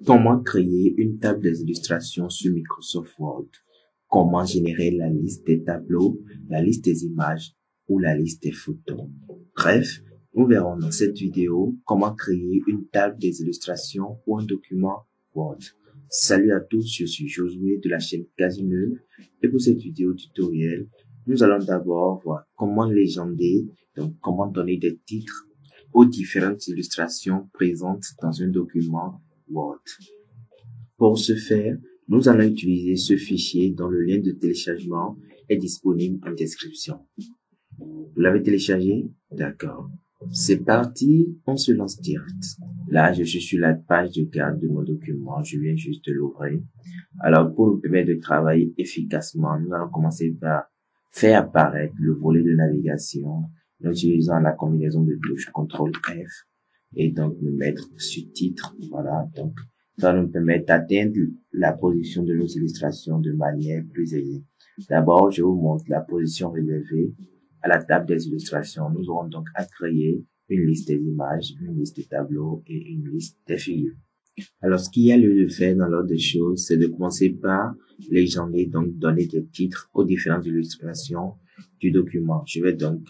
Comment créer une table des illustrations sur Microsoft Word? Comment générer la liste des tableaux, la liste des images ou la liste des photos? Bref, nous verrons dans cette vidéo comment créer une table des illustrations ou un document Word. Salut à tous, je suis Josué de la chaîne Casino et pour cette vidéo tutoriel, nous allons d'abord voir comment légender, donc comment donner des titres aux différentes illustrations présentes dans un document Word. Pour ce faire, nous allons utiliser ce fichier dont le lien de téléchargement est disponible en description. Vous l'avez téléchargé? D'accord. C'est parti, on se lance direct. Là, je suis sur la page de garde de mon document, je viens juste de l'ouvrir. Alors, pour nous permettre de travailler efficacement, nous allons commencer par faire apparaître le volet de navigation en utilisant la combinaison de touches CTRL F et donc me mettre sur titre. Voilà, donc ça va nous permettre d'atteindre la position de nos illustrations de manière plus aisée. D'abord, je vous montre la position réservée à la table des illustrations. Nous aurons donc à créer une liste des images, une liste des tableaux et une liste des figures. Alors, ce qu'il y a lieu de faire dans l'ordre des choses, c'est de commencer par légender, donc donner des titres aux différentes illustrations du document. Je vais donc,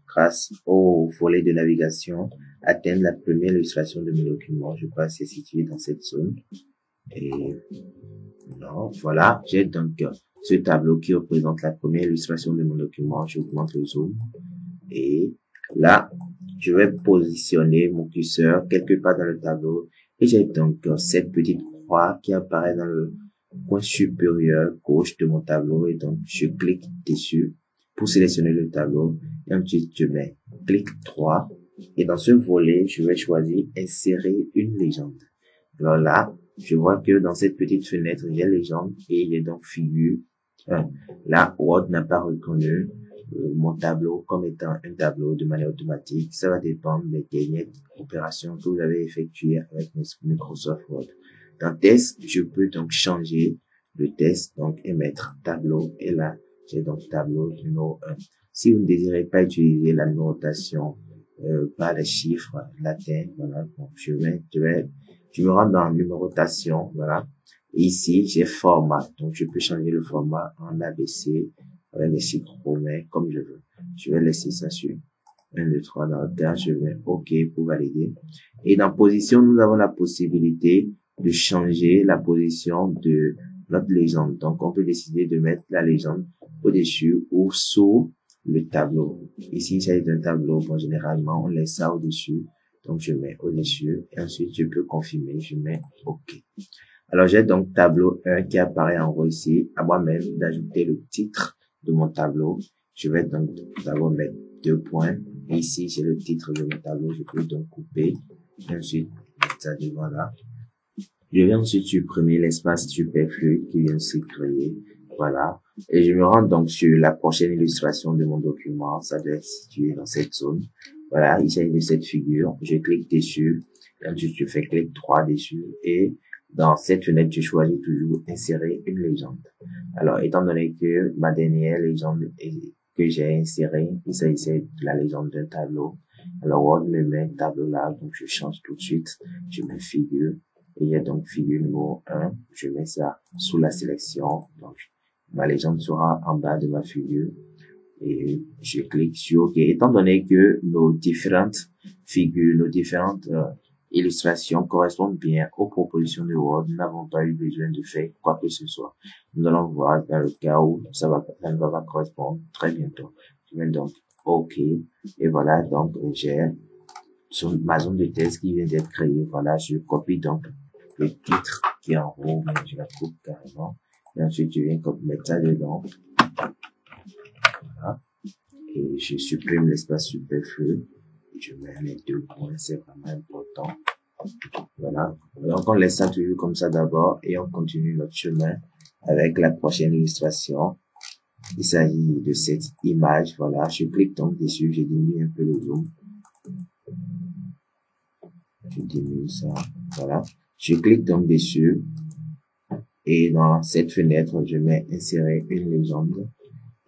grâce au volet de navigation, atteindre la première illustration de mon document. Je pense c'est situé dans cette zone. Et non, voilà, j'ai donc ce tableau qui représente la première illustration de mon document. J'augmente le zoom et là, je vais positionner mon curseur quelque part dans le tableau et j'ai donc cette petite croix qui apparaît dans le coin supérieur gauche de mon tableau et donc je clique dessus pour sélectionner le tableau et ensuite je mets clic droit et dans ce volet, je vais choisir insérer une légende. Alors là, je vois que dans cette petite fenêtre, il y a légende et il y a donc figure. Là, Word n'a pas reconnu mon tableau comme étant un tableau de manière automatique. Ça va dépendre des dernières opérations que vous avez effectuées avec Microsoft Word. Dans Test, je peux donc changer le test donc et mettre tableau et là, j'ai donc tableau numéro 1. Si vous ne désirez pas utiliser la numérotation par les chiffres latins, voilà, donc je me rends dans numérotation, voilà. Et ici, j'ai format. Donc, je peux changer le format en ABC avec les chiffres romains comme je veux. Je vais laisser ça sur 1, 2, 3 dans le cas. Je mets OK pour valider. Et dans position, nous avons la possibilité de changer la position de notre légende. Donc, on peut décider de mettre la légende au-dessus ou sous le tableau. Ici, il s'agit d'un tableau. Bon, généralement, on laisse ça au-dessus. Donc, je mets au-dessus et ensuite, je peux confirmer. Je mets OK. Alors, j'ai donc tableau 1 qui apparaît en haut ici. À moi-même d'ajouter le titre de mon tableau. Je vais donc d'abord mettre 2 points. Et ici, j'ai le titre de mon tableau. Je peux donc couper. Et ensuite, mettre ça devant là. Je vais ensuite supprimer l'espace superflu qui vient de se créer. Voilà. Et je me rends donc sur la prochaine illustration de mon document. Ça doit être situé dans cette zone. Voilà, il s'agit de cette figure. Je clique dessus. Et ensuite, je fais clic droit dessus. Et dans cette fenêtre, je choisis toujours insérer une légende. Alors, étant donné que ma dernière légende que j'ai insérée, il s'agissait de la légende d'un tableau. Alors, Word me met un tableau là. Donc, je change tout de suite. Je mets figure. Et il y a donc figure numéro 1. Je mets ça sous la sélection. Donc, ma légende sera en bas de ma figure. Et je clique sur OK. Étant donné que nos différentes figures, nos différentes illustrations correspondent bien aux propositions de Word, nous n'avons pas eu besoin de faire quoi que ce soit. Nous allons voir dans le cas où ça ne va pas correspondre très bientôt. Je mets donc OK. Et voilà, donc j'ai sur ma zone de test qui vient d'être créée. Voilà, je copie donc le titre qui est en haut, mais je la coupe carrément. Et ensuite, je viens mettre ça dedans. Voilà. Et je supprime l'espace superflu. Et je mets les 2 points, c'est vraiment important. Voilà. Donc, on laisse ça toujours comme ça d'abord et on continue notre chemin avec la prochaine illustration. Il s'agit de cette image. Voilà. Je clique donc dessus. Je diminue un peu le zoom. Je diminue ça. Voilà. Je clique donc dessus. Et dans cette fenêtre, je mets insérer une légende.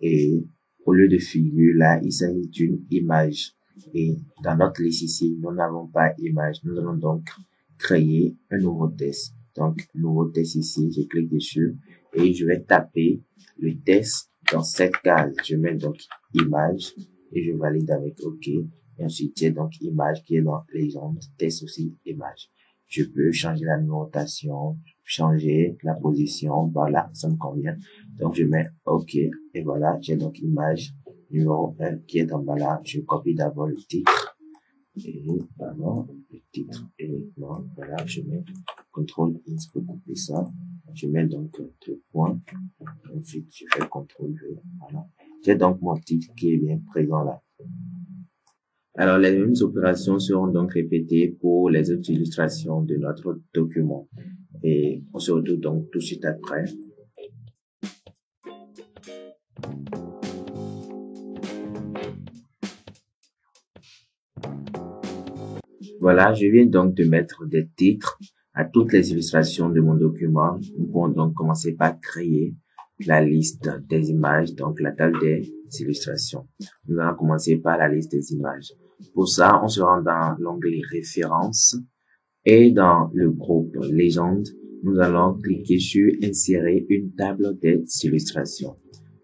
Et au lieu de figure, là, il s'agit d'une image. Et dans notre liste ici, nous n'avons pas image. Nous allons donc créer un nouveau test. Donc, nouveau test ici, je clique dessus et je vais taper le test dans cette case. Je mets donc image et je valide avec OK. Et ensuite, j'ai donc image qui est dans légende, test aussi image. Je peux changer la numérotation, changer la position. Voilà, ça me convient. Donc, je mets OK. Et voilà, j'ai donc image numéro 1 qui est en bas là. Je copie d'abord le titre. Et vraiment, le titre et non, voilà, je mets CTRL-X pour couper ça. Je mets donc deux points. Ensuite, je fais CTRL-V. Voilà. J'ai donc mon titre qui est bien présent là. Alors, les mêmes opérations seront donc répétées pour les autres illustrations de notre document. Et on se retrouve donc tout de suite après. Voilà, je viens donc de mettre des titres à toutes les illustrations de mon document. Nous pouvons donc commencer par créer la liste des images, donc la table des illustrations. Nous allons commencer par la liste des images. Pour ça, on se rend dans l'onglet références et dans le groupe légende, nous allons cliquer sur insérer une table des illustrations.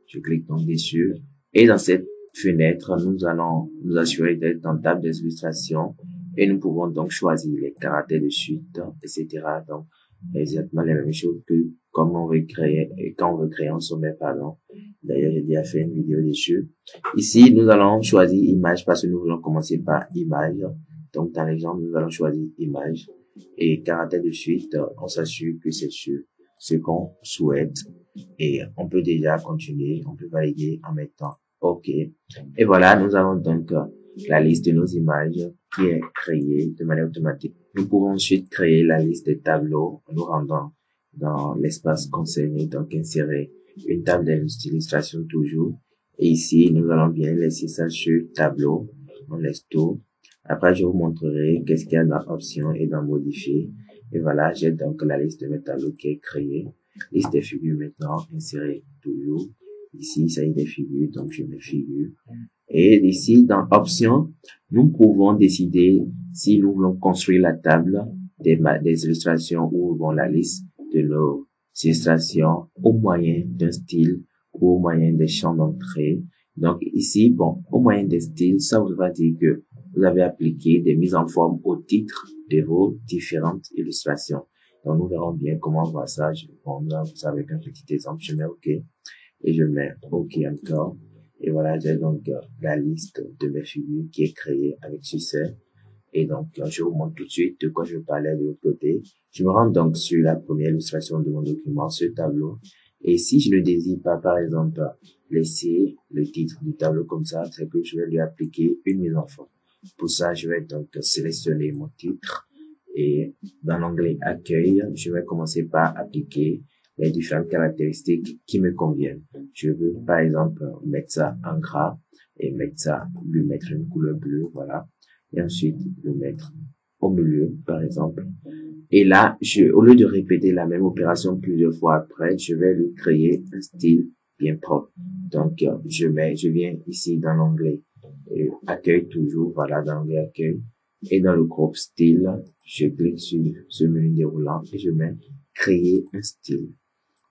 Je clique donc dessus et dans cette fenêtre, nous allons nous assurer d'être dans table des illustrations et nous pouvons donc choisir les caractères de suite, etc. Donc, exactement les mêmes choses que comme on veut créer, et quand on veut créer un sommet, pardon. D'ailleurs, j'ai déjà fait une vidéo dessus. Ici, nous allons choisir image parce que nous voulons commencer par image. Donc, dans l'exemple, nous allons choisir image et caractère de suite. On s'assure que c'est sur ce qu'on souhaite et on peut déjà continuer. On peut valider en mettant OK. Et voilà, nous avons donc la liste de nos images qui est créée de manière automatique. Nous pouvons ensuite créer la liste des tableaux en nous rendant dans l'espace concerné, donc insérer une table d'illustration toujours. Et ici, nous allons bien laisser ça sur tableau. On laisse tout. Après, je vous montrerai qu'est-ce qu'il y a dans options et dans modifier. Et voilà, j'ai donc la liste de mes tableaux qui est créée. Liste des figures maintenant, insérer toujours. Ici, ça y est des figures, donc je mets figures. Et ici, dans options, nous pouvons décider si nous voulons construire la table des illustrations ou bon, la liste de nos illustrations au moyen d'un style ou au moyen des champs d'entrée. Donc ici, bon, au moyen des styles, ça voudra dire que vous avez appliqué des mises en forme au titre de vos différentes illustrations. Donc nous verrons bien comment voir ça. Je vais prendre ça avec un petit exemple. Je mets OK et je mets OK encore. Et voilà, j'ai donc la liste de mes figures qui est créée avec succès. Et donc, je vous montre tout de suite de quoi je parlais de l'autre côté. Je me rends donc sur la première illustration de mon document, ce tableau. Et si je ne désire pas, par exemple, laisser le titre du tableau comme ça, c'est que je vais lui appliquer une mise en forme. Pour ça, je vais donc sélectionner mon titre. Et dans l'onglet Accueil, je vais commencer par appliquer les différentes caractéristiques qui me conviennent. Je veux, par exemple, mettre ça en gras et lui mettre une couleur bleue, voilà. Et ensuite, le mettre au milieu, par exemple. Et là, au lieu de répéter la même opération plusieurs fois après, je vais lui créer un style bien propre. Donc, je viens ici dans l'onglet Accueil toujours, voilà, dans l'onglet Accueil. Et dans le groupe Style, je clique sur ce menu déroulant et je mets Créer un style.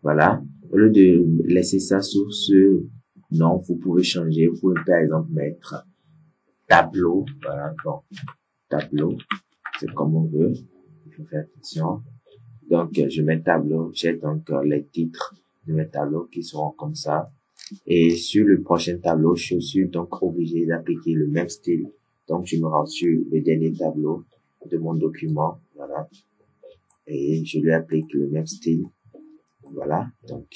Voilà. Au lieu de laisser ça sur ce nom, vous pouvez changer. Vous pouvez par exemple mettre tableau. Voilà. Donc, tableau. C'est comme on veut. Il faut faire attention. Donc, je mets tableau. J'ai donc les titres de mes tableaux qui seront comme ça. Et sur le prochain tableau, je suis donc obligé d'appliquer le même style. Donc, je me rends sur le dernier tableau de mon document. Voilà. Et je lui applique le même style. Voilà, donc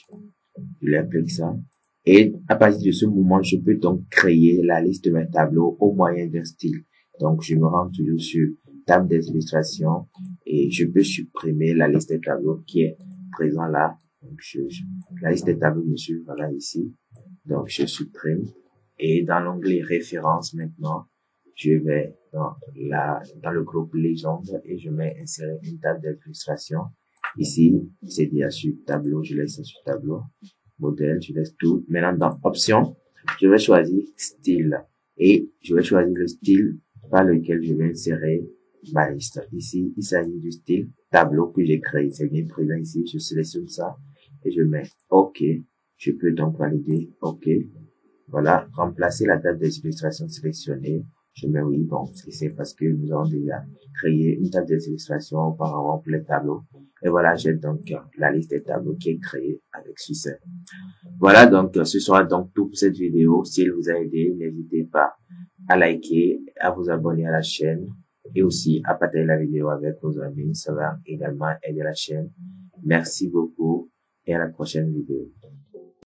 je lui applique ça. Et à partir de ce moment, je peux donc créer la liste de mes tableaux au moyen d'un style. Donc, je me rends toujours sur table des illustrations et je peux supprimer la liste des tableaux qui est présent là. Donc, la liste des tableaux, bien sûr, voilà ici. Donc, je supprime. Et dans l'onglet références maintenant, je vais dans le groupe légende et je mets insérer une table d'illustration. Ici, c'est déjà sur tableau, je laisse ça sur tableau. Modèle, je laisse tout. Maintenant, dans options, je vais choisir style. Et je vais choisir le style par lequel je vais insérer ma liste. Ici, il s'agit du style tableau que j'ai créé. C'est bien présent ici. Je sélectionne ça et je mets OK. Je peux donc valider OK. Voilà, remplacer la date des illustrations sélectionnées. Je mets oui, bon, c'est parce que nous avons déjà créé une table des illustrations auparavant pour les tableaux. Et voilà, j'ai donc la liste des tableaux qui est créée avec succès. Voilà, donc ce sera donc tout pour cette vidéo. Si elle vous a aidé, n'hésitez pas à liker, à vous abonner à la chaîne et aussi à partager la vidéo avec vos amis. Ça va également aider la chaîne. Merci beaucoup et à la prochaine vidéo.